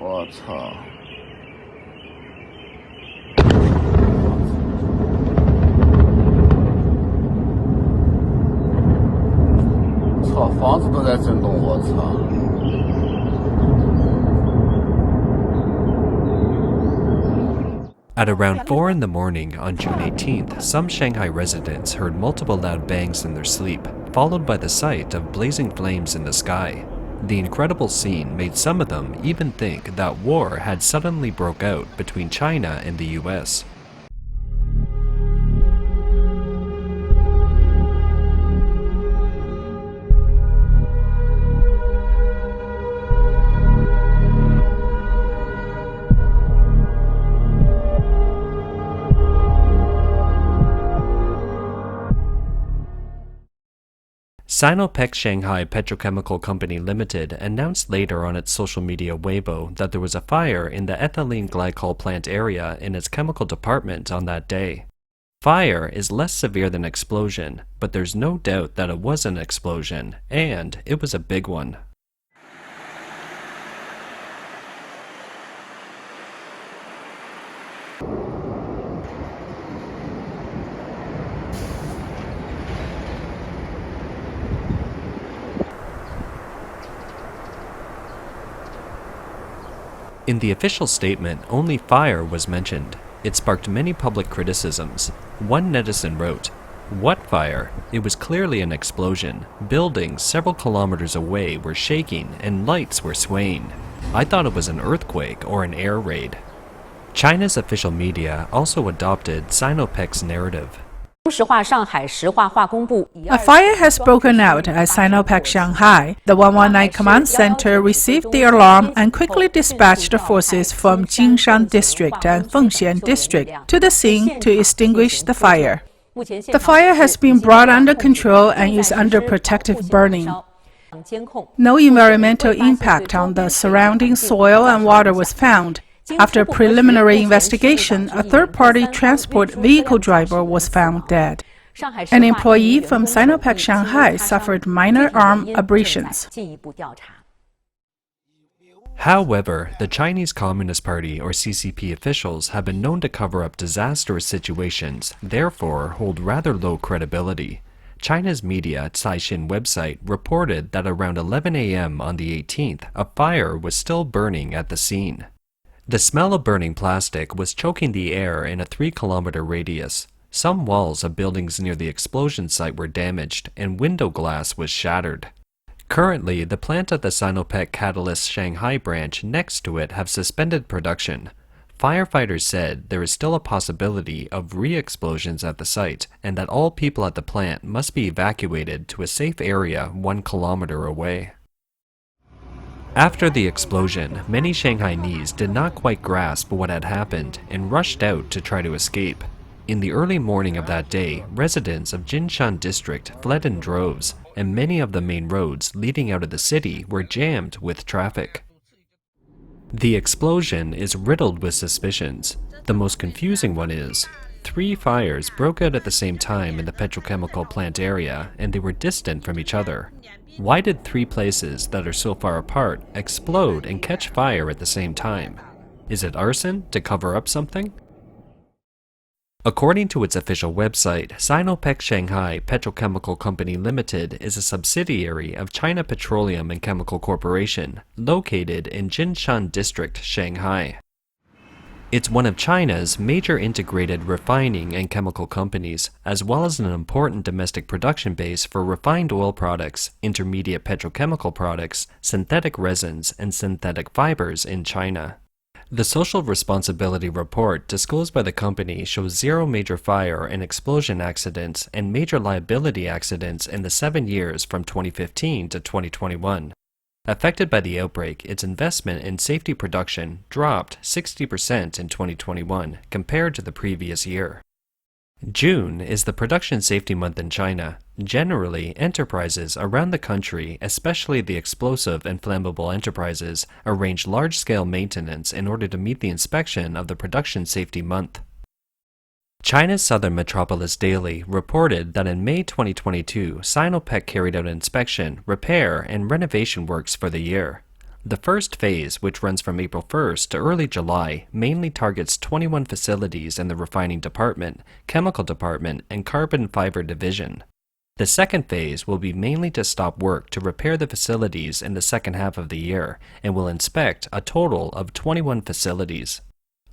我操！操，房子都在震动，我操！ At around 4 in the morning on June 18th, some Shanghai residents heard multiple loud bangs in their sleep, followed by the sight of blazing flames in the sky. The incredible scene made some of them even think that war had suddenly broke out between China and the US. Sinopec Shanghai Petrochemical Company Limited announced later on its social media Weibo that there was a fire in the ethylene glycol plant area in its chemical department on that day. Fire is less severe than explosion, but there's no doubt that it was an explosion, and it was a big one. In the official statement, only fire was mentioned. It sparked many public criticisms. One netizen wrote, "What fire? It was clearly an explosion. Buildings several kilometers away were shaking and lights were swaying. I thought it was an earthquake or an air raid." China's official media also adopted Sinopec's narrative. A fire has broken out at Sinopec Shanghai. The 119 Command Center received the alarm and quickly dispatched forces from Jinshan District and Fujian District to the scene to extinguish the fire. The fire has been brought under control and is under protective burning. No environmental impact on the surrounding soil and water was found. After preliminary investigation, a third-party transport vehicle driver was found dead. An employee from Sinopec Shanghai suffered minor arm abrasions. However, the Chinese Communist Party or CCP officials have been known to cover up disastrous situations, therefore hold rather low credibility. China's media Caixin website reported that around 11 a.m. on the 18th, a fire was still burning at the scene. The smell of burning plastic was choking the air in a 3-kilometer radius. Some walls of buildings near the explosion site were damaged, and window glass was shattered. Currently, the plant at the Sinopec Catalyst Shanghai branch next to it have suspended production. Firefighters said there is still a possibility of re-explosions at the site, and that all people at the plant must be evacuated to a safe area 1 kilometer away. After the explosion, many Shanghainese did not quite grasp what had happened and rushed out to try to escape. In the early morning of that day, residents of Jinshan District fled in droves, and many of the main roads leading out of the city were jammed with traffic. The explosion is riddled with suspicions. The most confusing one is, 3 fires broke out at the same time in the petrochemical plant area, and they were distant from each other. Why did 3 places that are so far apart explode and catch fire at the same time? Is it arson to cover up something? According to its official website, Sinopec Shanghai Petrochemical Company Limited is a subsidiary of China Petroleum and Chemical Corporation, located in Jinshan District, Shanghai. It's one of China's major integrated refining and chemical companies, as well as an important domestic production base for refined oil products, intermediate petrochemical products, synthetic resins, and synthetic fibers in China. The social responsibility report disclosed by the company shows 0 major fire and explosion accidents and major liability accidents in the 7 years from 2015 to 2021. Affected by the outbreak, its investment in safety production dropped 60% in 2021 compared to the previous year. June is the production safety month in China. Generally, enterprises around the country, especially the explosive and flammable enterprises, arrange large-scale maintenance in order to meet the inspection of the production safety month. China's Southern Metropolis Daily reported that in May 2022, Sinopec carried out inspection, repair, and renovation works for the year. The first phase, which runs from April 1st to early July, mainly targets 21 facilities in the refining department, chemical department, and carbon fiber division. The second phase will be mainly to stop work to repair the facilities in the second half of the year and will inspect a total of 21 facilities.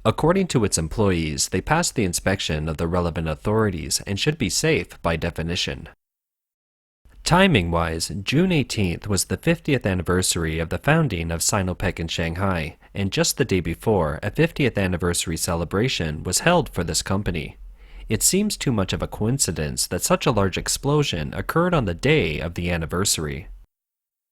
According to its employees, they passed the inspection of the relevant authorities and should be safe by definition. Timing-wise, June 18th was the 50th anniversary of the founding of Sinopec in Shanghai, and just the day before, a 50th anniversary celebration was held for this company. It seems too much of a coincidence that such a large explosion occurred on the day of the anniversary.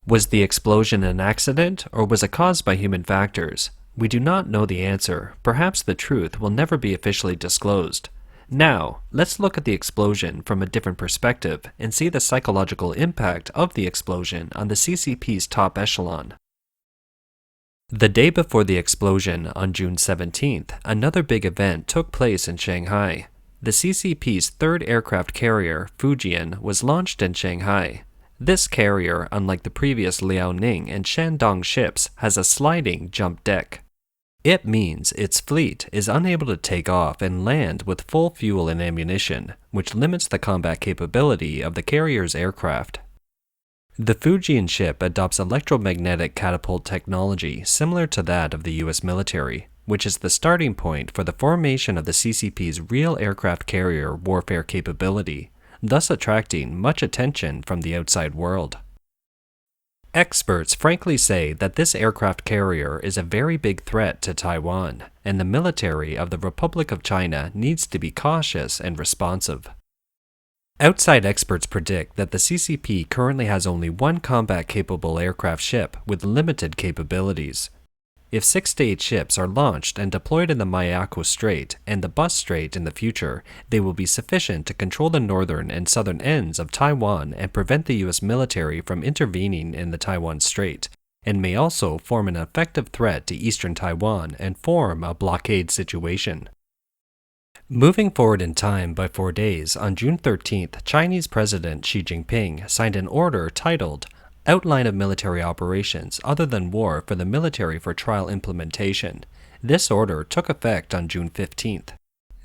Was the explosion an accident, or was it caused by human factors? We do not know the answer. Perhaps the truth will never be officially disclosed. Now, let's look at the explosion from a different perspective and see the psychological impact of the explosion on the CCP's top echelon. The day before the explosion, on June 17th, another big event took place in Shanghai. The CCP's third aircraft carrier, Fujian, was launched in Shanghai. This carrier, unlike the previous Liaoning and Shandong ships, has a sliding jump deck. It means its fleet is unable to take off and land with full fuel and ammunition, which limits the combat capability of the carrier's aircraft. The Fujian ship adopts electromagnetic catapult technology similar to that of the US military, which is the starting point for the formation of the CCP's real aircraft carrier warfare capability, thus attracting much attention from the outside world. Experts frankly say that this aircraft carrier is a very big threat to Taiwan, and the military of the Republic of China needs to be cautious and responsive. Outside experts predict that the CCP currently has only one combat-capable aircraft ship with limited capabilities. If 6 to 8 ships are launched and deployed in the Miyako Strait and the Bus Strait in the future, they will be sufficient to control the northern and southern ends of Taiwan and prevent the US military from intervening in the Taiwan Strait, and may also form an effective threat to eastern Taiwan and form a blockade situation. Moving forward in time by 4 days, on June 13th, Chinese President Xi Jinping signed an order titled Outline of Military Operations Other than War for the Military for Trial Implementation. This order took effect on June 15th.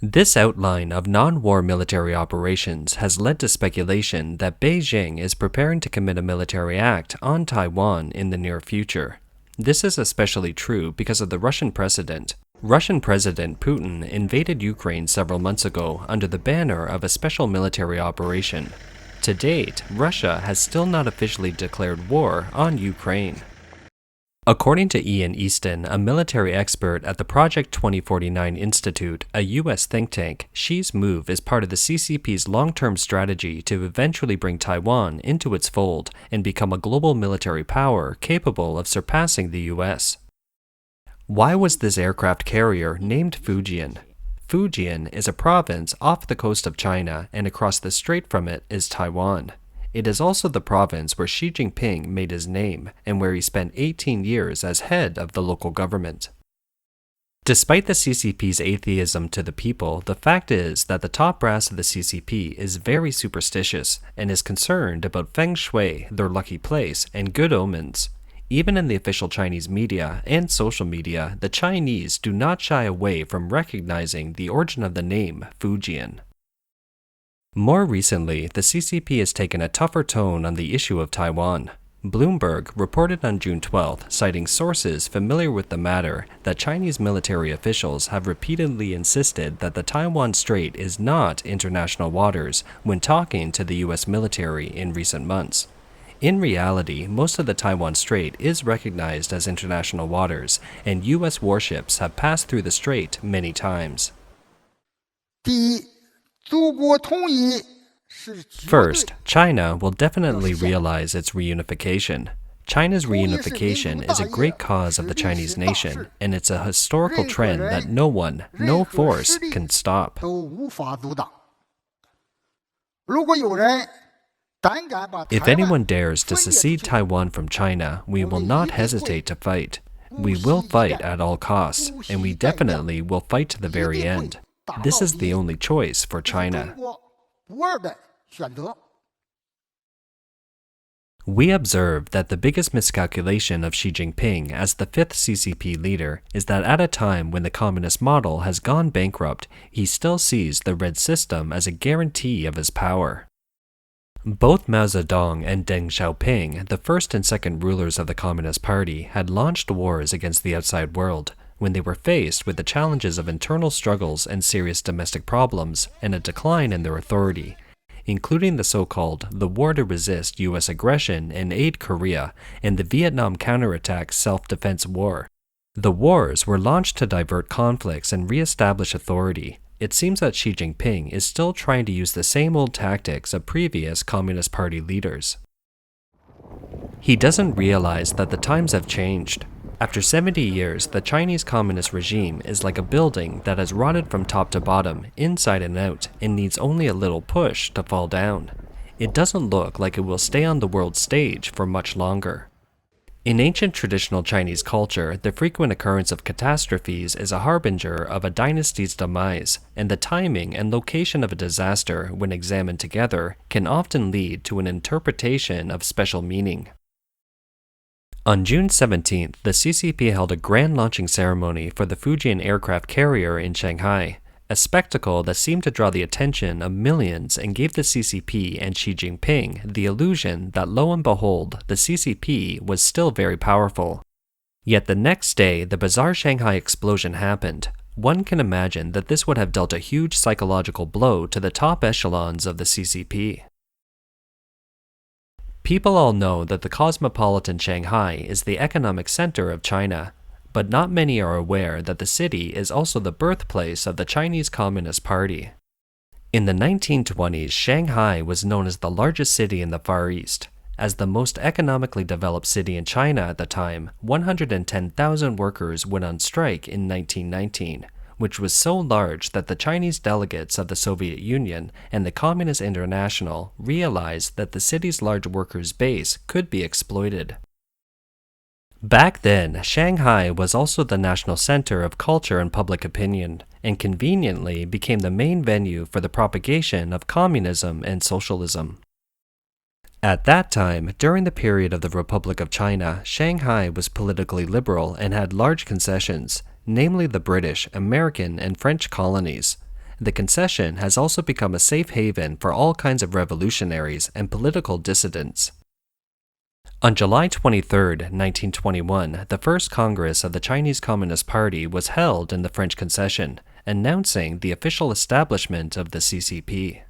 This outline of non-war military operations has led to speculation that Beijing is preparing to commit a military act on Taiwan in the near future. This is especially true because of the Russian precedent. Russian President Putin invaded Ukraine several months ago under the banner of a special military operation. To date, Russia has still not officially declared war on Ukraine. According to Ian Easton, a military expert at the Project 2049 Institute, a U.S. think tank, Xi's move is part of the CCP's long-term strategy to eventually bring Taiwan into its fold and become a global military power capable of surpassing the U.S. Why was this aircraft carrier named Fujian? Fujian is a province off the coast of China, and across the strait from it is Taiwan. It is also the province where Xi Jinping made his name, and where he spent 18 years as head of the local government. Despite the CCP's atheism to the people, the fact is that the top brass of the CCP is very superstitious, and is concerned about feng shui, their lucky place, and good omens. Even in the official Chinese media and social media, the Chinese do not shy away from recognizing the origin of the name Fujian. More recently, the CCP has taken a tougher tone on the issue of Taiwan. Bloomberg reported on June 12th, citing sources familiar with the matter, that Chinese military officials have repeatedly insisted that the Taiwan Strait is not international waters when talking to the US military in recent months. In reality, most of the Taiwan Strait is recognized as international waters, and U.S. warships have passed through the strait many times. First, China will definitely realize its reunification. China's reunification is a great cause of the Chinese nation, and it's a historical trend that no one, no force can stop. If anyone dares to secede Taiwan from China, we will not hesitate to fight. We will fight at all costs, and we definitely will fight to the very end. This is the only choice for China. 这是中国不二的选择。 First, China will definitely realize its reunification. China's reunification is a great cause of the Chinese nation, and it's a historical trend that no one, no force can stop. If anyone dares to secede Taiwan from China, we will not hesitate to fight. We will fight at all costs, and we definitely will fight to the very end. This is the only choice for China. We observe that the biggest miscalculation of Xi Jinping as the fifth CCP leader is that at a time when the communist model has gone bankrupt, he still sees the red system as a guarantee of his power. Both Mao Zedong and Deng Xiaoping, the first and second rulers of the Communist Party, had launched wars against the outside world when they were faced with the challenges of internal struggles and serious domestic problems and a decline in their authority, including the so-called the War to Resist U.S. Aggression and Aid Korea and the Vietnam Counterattack Self-Defense War. The wars were launched to divert conflicts and re-establish authority. It seems that Xi Jinping is still trying to use the same old tactics of previous Communist Party leaders. He doesn't realize that the times have changed. After 70 years, the Chinese Communist regime is like a building that has rotted from top to bottom, inside and out, and needs only a little push to fall down. It doesn't look like it will stay on the world stage for much longer. In ancient traditional Chinese culture, the frequent occurrence of catastrophes is a harbinger of a dynasty's demise, and the timing and location of a disaster, when examined together, can often lead to an interpretation of special meaning. On June 17th, the CCP held a grand launching ceremony for the Fujian aircraft carrier in Shanghai, a spectacle that seemed to draw the attention of millions and gave the CCP and Xi Jinping the illusion that lo and behold, the CCP was still very powerful. Yet the next day, the bizarre Shanghai explosion happened. One can imagine that this would have dealt a huge psychological blow to the top echelons of the CCP. People all know that the cosmopolitan Shanghai is the economic center of China, but not many are aware that the city is also the birthplace of the Chinese Communist Party. In the 1920s, Shanghai was known as the largest city in the Far East. As the most economically developed city in China at the time, 110,000 workers went on strike in 1919, which was so large that the Chinese delegates of the Soviet Union and the Communist International realized that the city's large workers' base could be exploited. Back then, Shanghai was also the national center of culture and public opinion, and conveniently became the main venue for the propagation of communism and socialism. At that time, during the period of the Republic of China, Shanghai was politically liberal and had large concessions, namely the British, American, and French colonies. The concession has also become a safe haven for all kinds of revolutionaries and political dissidents. On July 23, 1921, the first Congress of the Chinese Communist Party was held in the French concession, announcing the official establishment of the CCP.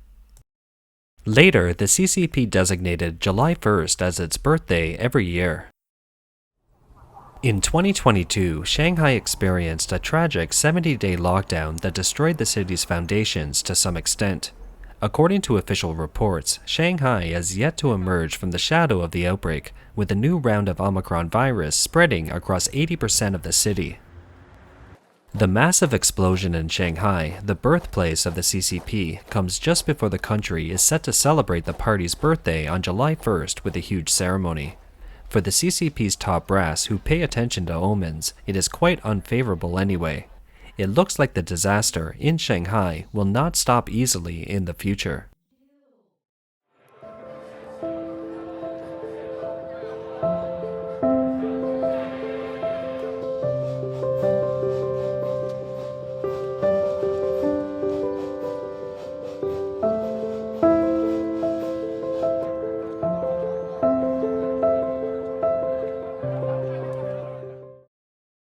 Later, the CCP designated July 1st as its birthday every year. In 2022, Shanghai experienced a tragic 70-day lockdown that destroyed the city's foundations to some extent. According to official reports, Shanghai has yet to emerge from the shadow of the outbreak, with a new round of Omicron virus spreading across 80% of the city. The massive explosion in Shanghai, the birthplace of the CCP, comes just before the country is set to celebrate the party's birthday on July 1st with a huge ceremony. For the CCP's top brass who pay attention to omens, it is quite unfavorable anyway. It looks like the disaster in Shanghai will not stop easily in the future.